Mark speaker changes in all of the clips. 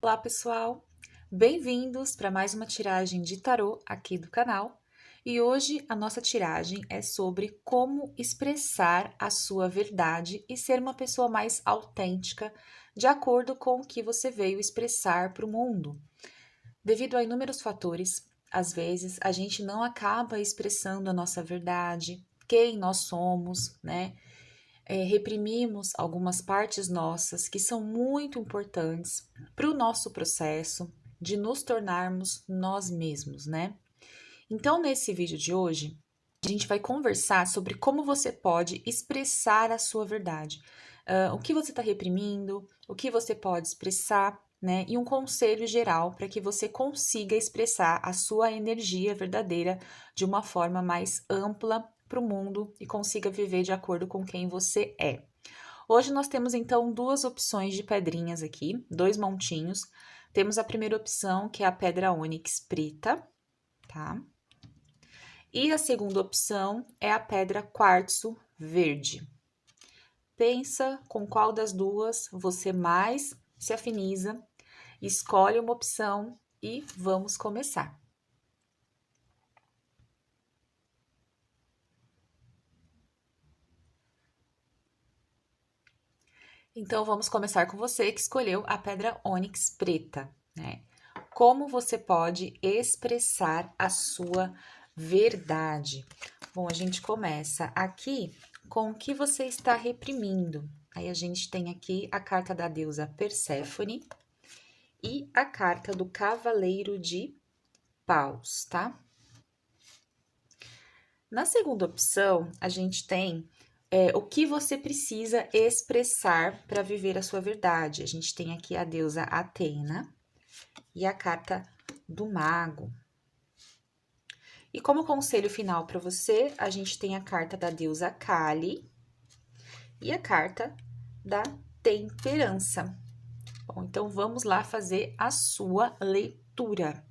Speaker 1: Olá, pessoal! Bem-vindos para mais uma tiragem de tarô aqui do canal. E hoje a nossa tiragem é sobre como expressar a sua verdade e ser uma pessoa mais autêntica, de acordo com o que você veio expressar para o mundo. Devido a inúmeros fatores, às vezes a gente não acaba expressando a nossa verdade, quem nós somos, né? Reprimimos algumas partes nossas que são muito importantes para o nosso processo de nos tornarmos nós mesmos, né? Então, nesse vídeo de hoje, a gente vai conversar sobre como você pode expressar a sua verdade. O que você está reprimindo, o que você pode expressar, né? E um conselho geral para que você consiga expressar a sua energia verdadeira de uma forma mais ampla para o mundo e consiga viver de acordo com quem você é. Hoje nós temos então duas opções de pedrinhas aqui, dois montinhos. Temos a primeira opção, que é a pedra ônix preta, tá? E a segunda opção é a pedra quartzo verde. Pensa com qual das duas você mais se afiniza, escolhe uma opção e vamos começar. Então, vamos começar com você que escolheu a pedra ônix preta, né? Como você pode expressar a sua verdade? Bom, a gente começa aqui com o que você está reprimindo. Aí a gente tem aqui a carta da deusa Perséfone e a carta do Cavaleiro de Paus, tá? Na segunda opção, a gente tem o que você precisa expressar para viver a sua verdade. A gente tem aqui a deusa Atena e a carta do Mago. E como conselho final para você, a gente tem a carta da deusa Kali e a carta da Temperança. Bom, então vamos lá fazer a sua leitura.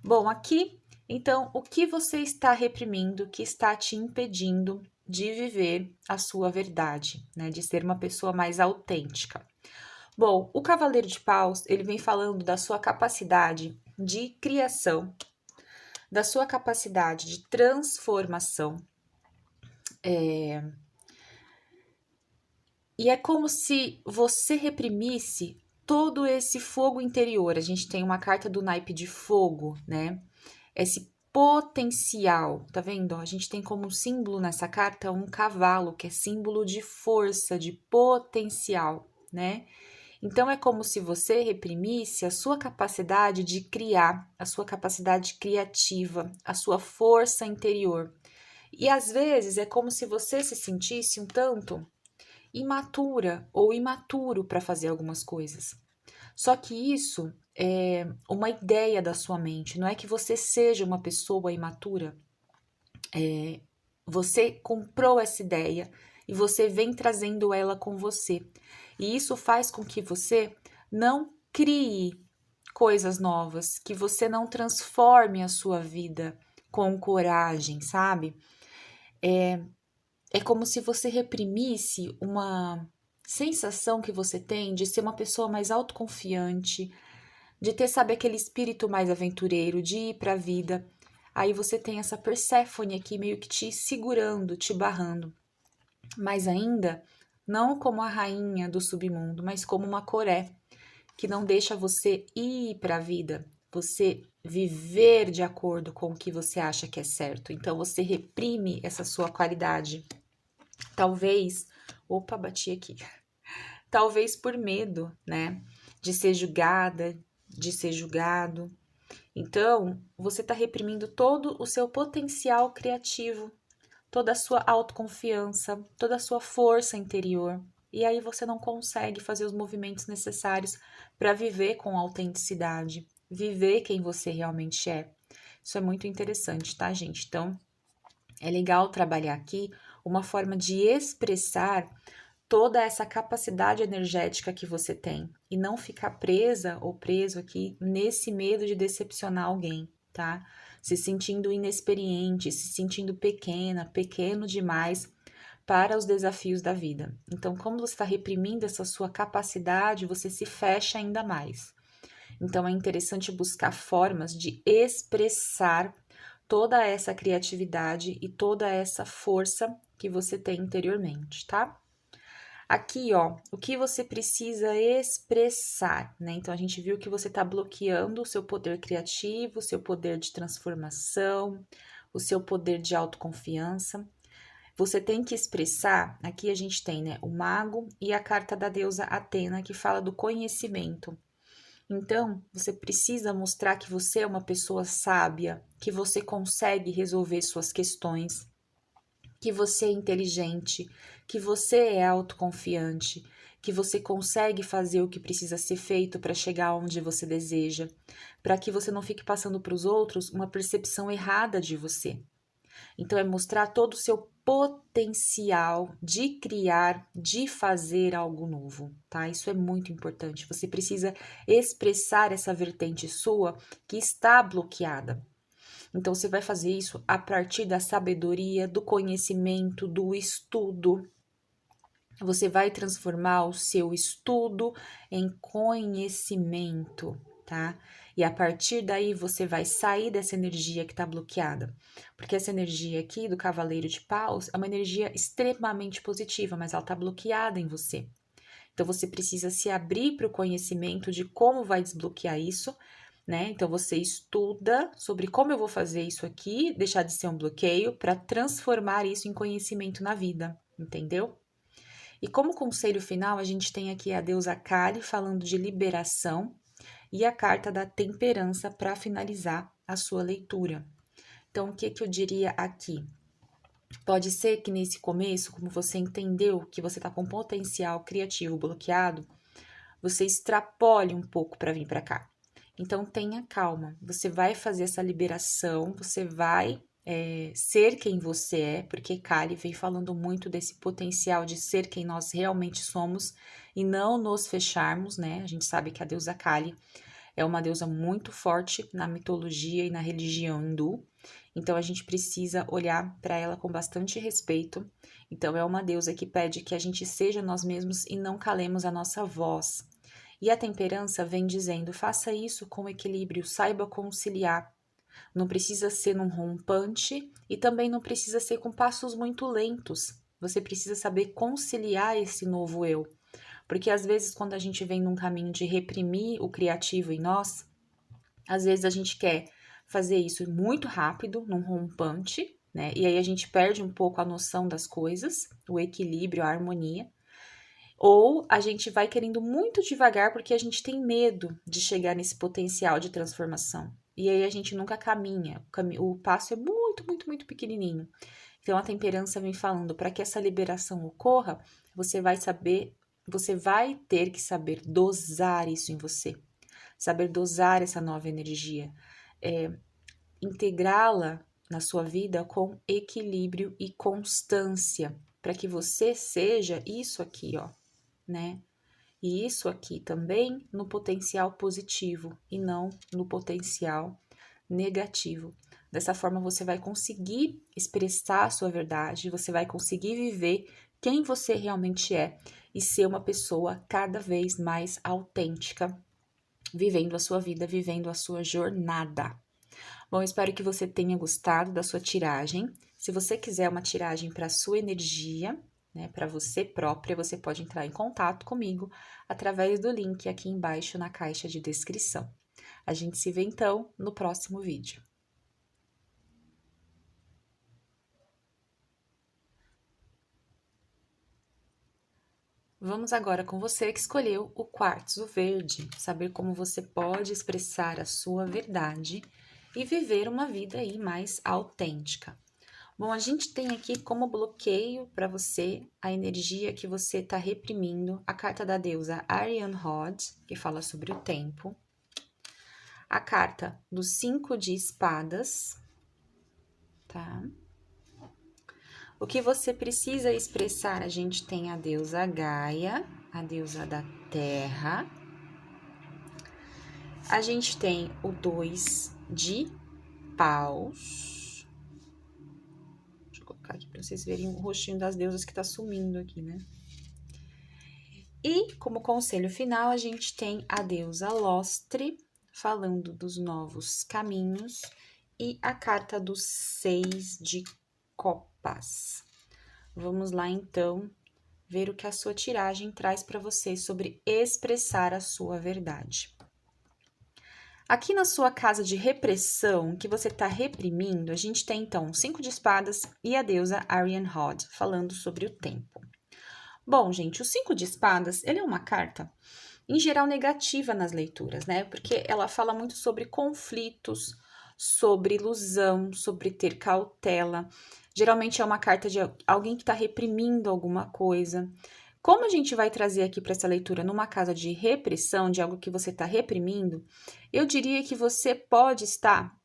Speaker 1: Bom, aqui, então, o que você está reprimindo que está te impedindo de viver a sua verdade, né? De ser uma pessoa mais autêntica. Bom, o Cavaleiro de Paus, ele vem falando da sua capacidade de criação, da sua capacidade de transformação. E é como se você reprimisse todo esse fogo interior. A gente tem uma carta do naipe de fogo, né? Esse potencial, tá vendo? A gente tem como símbolo nessa carta um cavalo, que é símbolo de força, de potencial, né? Então é como se você reprimisse a sua capacidade de criar, a sua capacidade criativa, a sua força interior. E às vezes é como se você se sentisse um tanto imatura ou imaturo para fazer algumas coisas. Só que isso é uma ideia da sua mente, não é que você seja uma pessoa imatura. Você comprou essa ideia e você vem trazendo ela com você. E isso faz com que você não crie coisas novas, que você não transforme a sua vida com coragem, sabe? É como se você reprimisse uma sensação que você tem de ser uma pessoa mais autoconfiante, de ter, sabe, aquele espírito mais aventureiro, de ir para a vida. Aí você tem essa Perséfone aqui meio que te segurando, te barrando. Mas ainda não como a rainha do submundo, mas como uma Coré, que não deixa você ir para a vida, você viver de acordo com o que você acha que é certo. Então você reprime essa sua qualidade. Talvez, opa, bati aqui. Talvez por medo, né, de ser julgada, de ser julgado. Então, você está reprimindo todo o seu potencial criativo, toda a sua autoconfiança, toda a sua força interior. E aí você não consegue fazer os movimentos necessários para viver com autenticidade, viver quem você realmente é. Isso é muito interessante, tá, gente? Então, é legal trabalhar aqui uma forma de expressar toda essa capacidade energética que você tem e não ficar presa ou preso aqui nesse medo de decepcionar alguém, tá? Se sentindo inexperiente, se sentindo pequena, pequeno demais para os desafios da vida. Então, como você está reprimindo essa sua capacidade, você se fecha ainda mais. Então, é interessante buscar formas de expressar toda essa criatividade e toda essa força que você tem interiormente, tá? Aqui, ó, o que você precisa expressar, né? Então, a gente viu que você tá bloqueando o seu poder criativo, o seu poder de transformação, o seu poder de autoconfiança. Você tem que expressar, aqui a gente tem, né, o mago e a carta da deusa Atena, que fala do conhecimento. Então, você precisa mostrar que você é uma pessoa sábia, que você consegue resolver suas questões, que você é inteligente, que você é autoconfiante, que você consegue fazer o que precisa ser feito para chegar onde você deseja, para que você não fique passando para os outros uma percepção errada de você. Então, é mostrar todo o seu potencial de criar, de fazer algo novo, tá? Isso é muito importante. Você precisa expressar essa vertente sua que está bloqueada. Então, você vai fazer isso a partir da sabedoria, do conhecimento, do estudo. Você vai transformar o seu estudo em conhecimento, tá? E a partir daí você vai sair dessa energia que está bloqueada. Porque essa energia aqui do Cavaleiro de Paus é uma energia extremamente positiva, mas ela está bloqueada em você. Então você precisa se abrir para o conhecimento de como vai desbloquear isso, né? Então você estuda sobre como eu vou fazer isso aqui, deixar de ser um bloqueio, para transformar isso em conhecimento na vida, entendeu? E como conselho final, a gente tem aqui a deusa Kali falando de liberação e a carta da temperança para finalizar a sua leitura. Então, o que eu diria aqui? Pode ser que nesse começo, como você entendeu que você está com potencial criativo bloqueado, você extrapole um pouco para vir para cá. Então, tenha calma. Você vai fazer essa liberação, você vai ser quem você é, porque Kali vem falando muito desse potencial de ser quem nós realmente somos e não nos fecharmos, né? A gente sabe que a deusa Kali é uma deusa muito forte na mitologia e na religião hindu, então a gente precisa olhar para ela com bastante respeito. Então, é uma deusa que pede que a gente seja nós mesmos e não calemos a nossa voz. E a temperança vem dizendo: faça isso com equilíbrio, saiba conciliar. Não precisa ser num rompante e também não precisa ser com passos muito lentos. Você precisa saber conciliar esse novo eu. Porque às vezes, quando a gente vem num caminho de reprimir o criativo em nós, às vezes a gente quer fazer isso muito rápido, num rompante, né? E aí a gente perde um pouco a noção das coisas, o equilíbrio, a harmonia. Ou a gente vai querendo muito devagar porque a gente tem medo de chegar nesse potencial de transformação. E aí a gente nunca caminha, o passo é muito, muito, muito pequenininho. Então a temperança vem falando, para que essa liberação ocorra, você vai ter que saber dosar isso em você. Saber dosar essa nova energia, integrá-la na sua vida com equilíbrio e constância, para que você seja isso aqui, ó, né? E isso aqui também no potencial positivo e não no potencial negativo. Dessa forma, você vai conseguir expressar a sua verdade, você vai conseguir viver quem você realmente é e ser uma pessoa cada vez mais autêntica, vivendo a sua vida, vivendo a sua jornada. Bom, espero que você tenha gostado da sua tiragem. Se você quiser uma tiragem para a sua energia, né, para você própria, você pode entrar em contato comigo através do link aqui embaixo na caixa de descrição. A gente se vê então no próximo vídeo. Vamos agora com você que escolheu o quartzo verde, saber como você pode expressar a sua verdade e viver uma vida aí mais autêntica. Bom, a gente tem aqui como bloqueio para você a energia que você está reprimindo, a carta da deusa Ariane Rod, que fala sobre o tempo, a carta do 5 de espadas, tá? O que você precisa expressar, a gente tem a deusa Gaia, a deusa da terra, a gente tem o 2 de paus. Deixa eu colocar aqui para vocês verem o rostinho das deusas que tá sumindo aqui, né? E como conselho final, a gente tem a deusa Lostre falando dos novos caminhos, e a carta dos 6 de copas. Vamos lá, então, ver o que a sua tiragem traz para você sobre expressar a sua verdade. Aqui na sua casa de repressão, que você está reprimindo, a gente tem, então, 5 de espadas e a deusa Arian Rod, falando sobre o tempo. Bom, gente, o 5 de espadas, ele é uma carta, em geral, negativa nas leituras, né? Porque ela fala muito sobre conflitos, sobre ilusão, sobre ter cautela. Geralmente é uma carta de alguém que está reprimindo alguma coisa. Como a gente vai trazer aqui para essa leitura numa casa de repressão, de algo que você está reprimindo, eu diria que você pode estar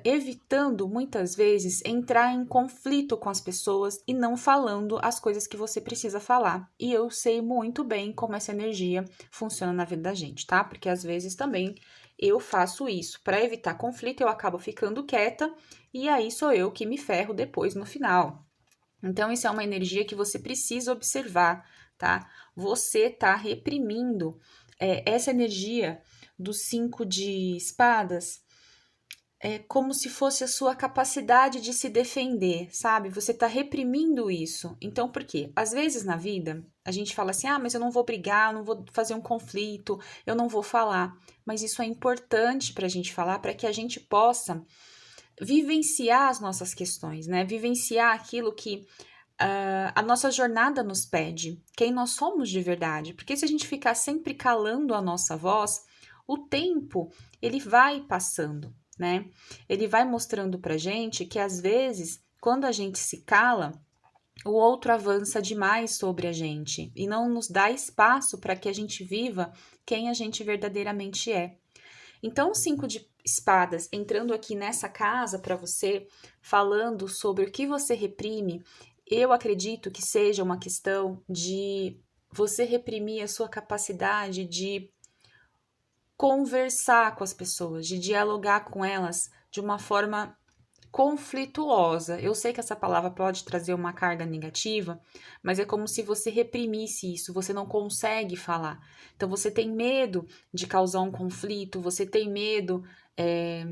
Speaker 1: evitando, muitas vezes, entrar em conflito com as pessoas e não falando as coisas que você precisa falar. E eu sei muito bem como essa energia funciona na vida da gente, tá? Porque às vezes também eu faço isso. Para evitar conflito, eu acabo ficando quieta e aí sou eu que me ferro depois no final. Então, isso é uma energia que você precisa observar, tá? Você tá reprimindo essa energia dos 5 de espadas. É como se fosse a sua capacidade de se defender, sabe? Você tá reprimindo isso. Então, por quê? Às vezes na vida, a gente fala assim: ah, mas eu não vou brigar, eu não vou fazer um conflito, eu não vou falar. Mas isso é importante pra gente falar, para que a gente possa vivenciar as nossas questões, né? Vivenciar aquilo que a nossa jornada nos pede, quem nós somos de verdade. Porque se a gente ficar sempre calando a nossa voz, o tempo, ele vai passando, né? Ele vai mostrando pra gente que às vezes, quando a gente se cala, o outro avança demais sobre a gente e não nos dá espaço para que a gente viva quem a gente verdadeiramente é. Então, o 5 de espadas entrando aqui nessa casa para você, falando sobre o que você reprime, eu acredito que seja uma questão de você reprimir a sua capacidade de conversar com as pessoas, de dialogar com elas de uma forma conflituosa. Eu sei que essa palavra pode trazer uma carga negativa, mas é como se você reprimisse isso, você não consegue falar. Então você tem medo de causar um conflito, você tem medo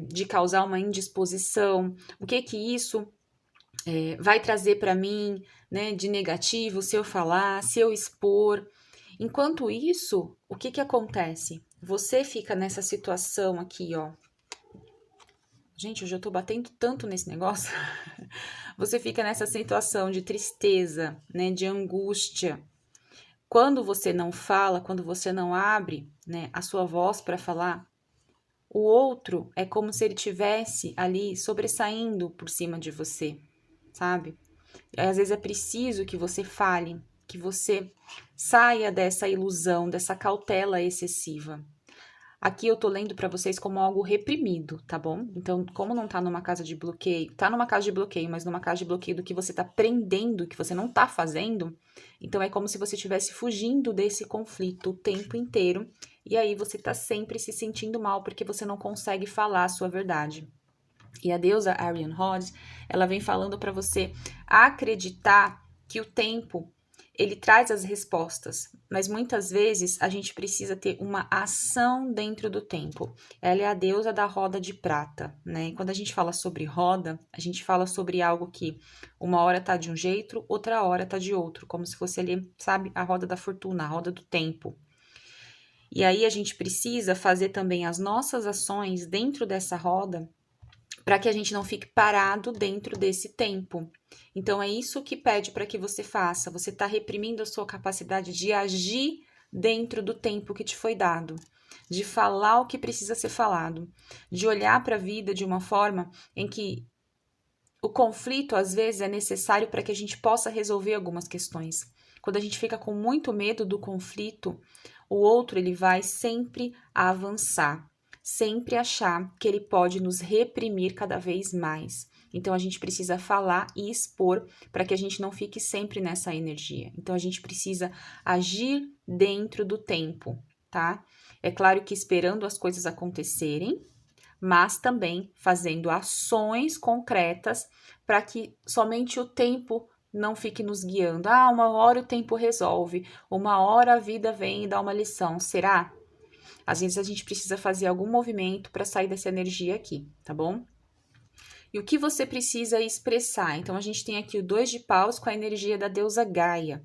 Speaker 1: de causar uma indisposição. O que isso vai trazer para mim, né, de negativo se eu falar, se eu expor? Enquanto isso, o que acontece? Você fica nessa situação aqui, ó. Gente, hoje eu tô batendo tanto nesse negócio. Você fica nessa situação de tristeza, né, de angústia. Quando você não fala, quando você não abre, né, a sua voz para falar, o outro é como se ele tivesse ali sobressaindo por cima de você, sabe? Às vezes é preciso que você fale, que você saia dessa ilusão, dessa cautela excessiva. Aqui eu tô lendo para vocês como algo reprimido, tá bom? Então, como não tá numa casa de bloqueio, tá numa casa de bloqueio, mas numa casa de bloqueio do que você tá prendendo, que você não tá fazendo, então é como se você estivesse fugindo desse conflito o tempo inteiro, e aí você tá sempre se sentindo mal porque você não consegue falar a sua verdade. E a deusa Arian Rod, ela vem falando para você acreditar que o tempo ele traz as respostas, mas muitas vezes a gente precisa ter uma ação dentro do tempo. Ela é a deusa da roda de prata, né? E quando a gente fala sobre roda, a gente fala sobre algo que uma hora tá de um jeito, outra hora tá de outro, como se fosse ali, sabe, a roda da fortuna, a roda do tempo. E aí a gente precisa fazer também as nossas ações dentro dessa roda para que a gente não fique parado dentro desse tempo. Então, é isso que pede para que você faça. Você está reprimindo a sua capacidade de agir dentro do tempo que te foi dado, de falar o que precisa ser falado, de olhar para a vida de uma forma em que o conflito, às vezes, é necessário para que a gente possa resolver algumas questões. Quando a gente fica com muito medo do conflito, o outro ele vai sempre avançar, sempre achar que ele pode nos reprimir cada vez mais. Então a gente precisa falar e expor para que a gente não fique sempre nessa energia. Então a gente precisa agir dentro do tempo, tá? É claro que esperando as coisas acontecerem, mas também fazendo ações concretas para que somente o tempo não fique nos guiando. Ah, uma hora o tempo resolve, uma hora a vida vem e dá uma lição. Será? Às vezes a gente precisa fazer algum movimento para sair dessa energia aqui, tá bom? E o que você precisa expressar? Então, a gente tem aqui o 2 de paus com a energia da deusa Gaia.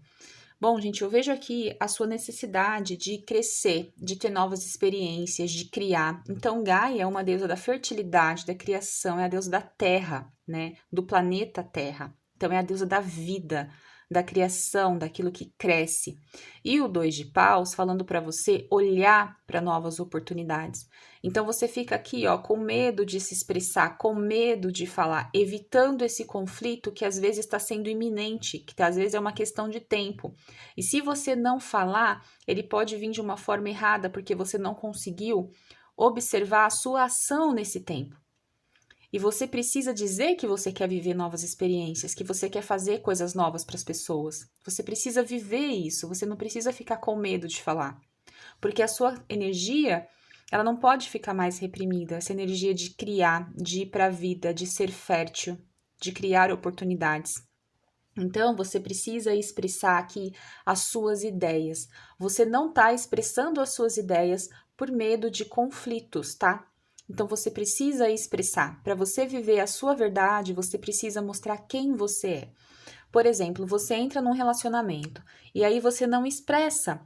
Speaker 1: Bom, gente, eu vejo aqui a sua necessidade de crescer, de ter novas experiências, de criar. Então, Gaia é uma deusa da fertilidade, da criação, é a deusa da terra, né? Do planeta Terra. Então, é a deusa da vida, da criação, daquilo que cresce. E o 2 de paus falando para você olhar para novas oportunidades. Então você fica aqui, ó, com medo de se expressar, com medo de falar, evitando esse conflito que às vezes está sendo iminente, que às vezes é uma questão de tempo. E se você não falar, ele pode vir de uma forma errada, porque você não conseguiu observar a sua ação nesse tempo. E você precisa dizer que você quer viver novas experiências, que você quer fazer coisas novas para as pessoas. Você precisa viver isso, você não precisa ficar com medo de falar. Porque a sua energia, ela não pode ficar mais reprimida. Essa energia de criar, de ir para a vida, de ser fértil, de criar oportunidades. Então, você precisa expressar aqui as suas ideias. Você não está expressando as suas ideias por medo de conflitos, tá? Então, você precisa expressar. Para você viver a sua verdade, você precisa mostrar quem você é. Por exemplo, você entra num relacionamento e aí você não expressa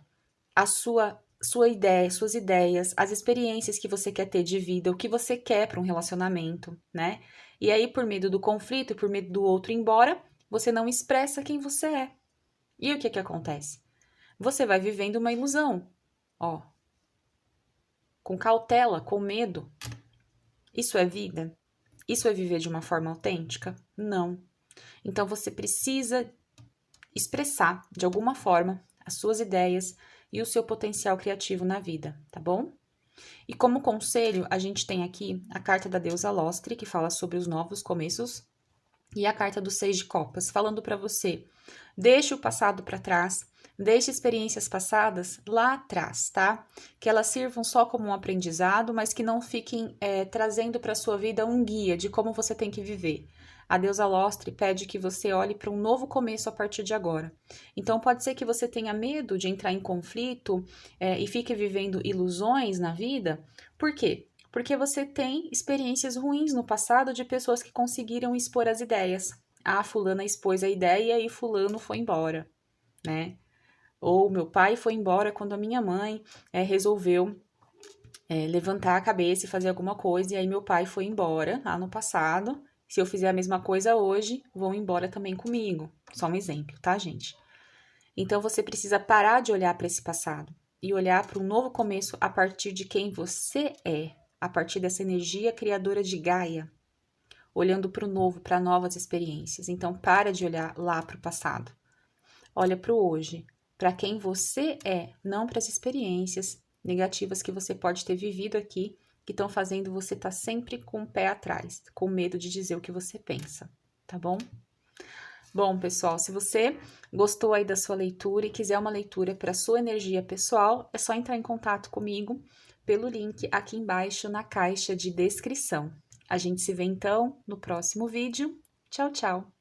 Speaker 1: a sua ideia, suas ideias, as experiências que você quer ter de vida, o que você quer para um relacionamento, né? E aí, por medo do conflito e por medo do outro ir embora, você não expressa quem você é. E o que que acontece? Você vai vivendo uma ilusão, ó, com cautela, com medo. Isso é vida? Isso é viver de uma forma autêntica? Não. Então você precisa expressar de alguma forma as suas ideias e o seu potencial criativo na vida, tá bom? E como conselho, a gente tem aqui a carta da deusa Lostre, que fala sobre os novos começos, e a carta do 6 de copas, falando para você: deixe o passado para trás, deixe experiências passadas lá atrás, tá? Que elas sirvam só como um aprendizado, mas que não fiquem trazendo para sua vida um guia de como você tem que viver. A deusa Lostre pede que você olhe para um novo começo a partir de agora. Então, pode ser que você tenha medo de entrar em conflito e fique vivendo ilusões na vida. Por quê? Porque você tem experiências ruins no passado de pessoas que conseguiram expor as ideias. Ah, fulana expôs a ideia e fulano foi embora, né? Ou meu pai foi embora quando a minha mãe resolveu levantar a cabeça e fazer alguma coisa, e aí meu pai foi embora lá no passado. Se eu fizer a mesma coisa hoje, vão embora também comigo. Só um exemplo, tá, gente? Então você precisa parar de olhar para esse passado e olhar para um novo começo a partir de quem você é, a partir dessa energia criadora de Gaia, olhando para o novo, para novas experiências. Então, para de olhar lá para o passado. Olha para o hoje, para quem você é, não para as experiências negativas que você pode ter vivido aqui, que estão fazendo você estar sempre com o pé atrás, com medo de dizer o que você pensa, tá bom? Bom, pessoal, se você gostou aí da sua leitura e quiser uma leitura para sua energia pessoal, é só entrar em contato comigo pelo link aqui embaixo na caixa de descrição. A gente se vê então no próximo vídeo. Tchau, tchau!